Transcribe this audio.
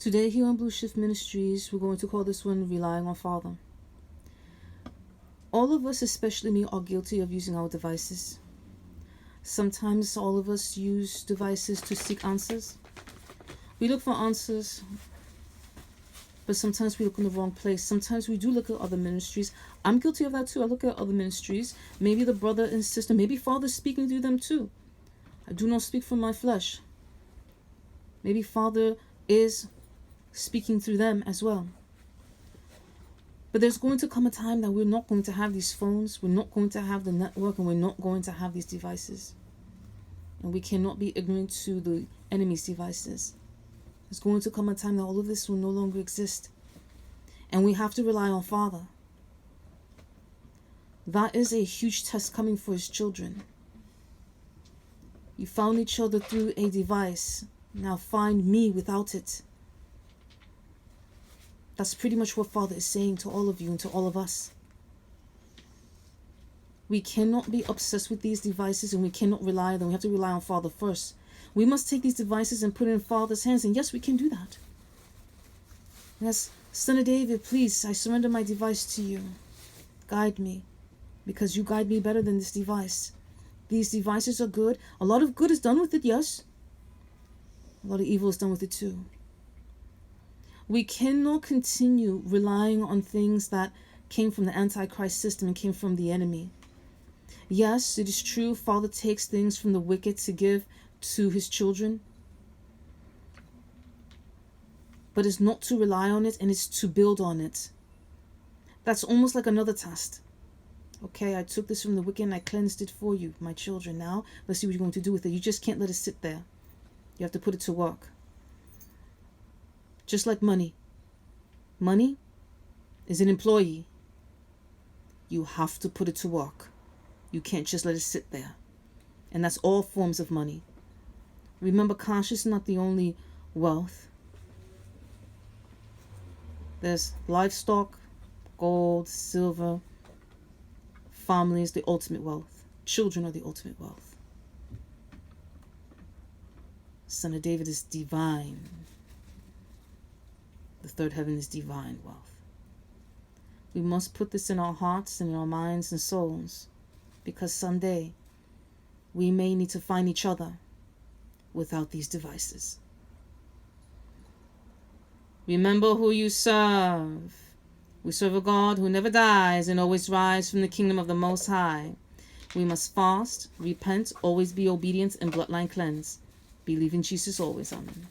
Today here on Blue Shift Ministries, we're going to call this one Relying on Father. All of us, especially me, are guilty of using our devices. Sometimes all of us use devices to seek answers. We look for answers, but sometimes we look in the wrong place. Sometimes we do look at other ministries. I'm guilty of that too. I look at other ministries. Maybe the brother and sister, maybe Father's speaking through them too. I do not speak from my flesh. Maybe Father is speaking through them as well. But there's going to come a time that we're not going to have these phones, we're not going to have the network, and we're not going to have these devices. And we cannot be ignorant to the enemy's devices. There's going to come a time that all of this will no longer exist. And we have to rely on Father. That is a huge test coming for his children. You found each other through a device. Now find me without it. That's pretty much what Father is saying to all of you and to all of us. We cannot be obsessed with these devices, and we cannot rely on them. We have to rely on Father first. We must take these devices and put it in Father's hands, and yes, we can do that. Yes, Son of David, please, I surrender my device to you. Guide me, because you guide me better than this device. These devices are good. A lot of good is done with it, yes. A lot of evil is done with it too. We cannot continue relying on things that came from the Antichrist system and came from the enemy. Yes, it is true, Father takes things from the wicked to give to his children. But it's not to rely on it, and it's to build on it. That's almost like another test. Okay, I took this from the wicked and I cleansed it for you, my children. Now, let's see what you're going to do with it. You just can't let it sit there. You have to put it to work. Just like money. Money is an employee. You have to put it to work. You can't just let it sit there. And that's all forms of money. Remember, cash is not the only wealth. There's livestock, gold, silver. Family is the ultimate wealth. Children are the ultimate wealth. Son of David is divine. The third heaven is divine wealth. We must put this in our hearts and in our minds and souls, because someday we may need to find each other without these devices. Remember who you serve. We serve a God who never dies and always rises from the kingdom of the Most High. We must fast, repent, always be obedient, and bloodline cleanse. Believe in Jesus always. Amen.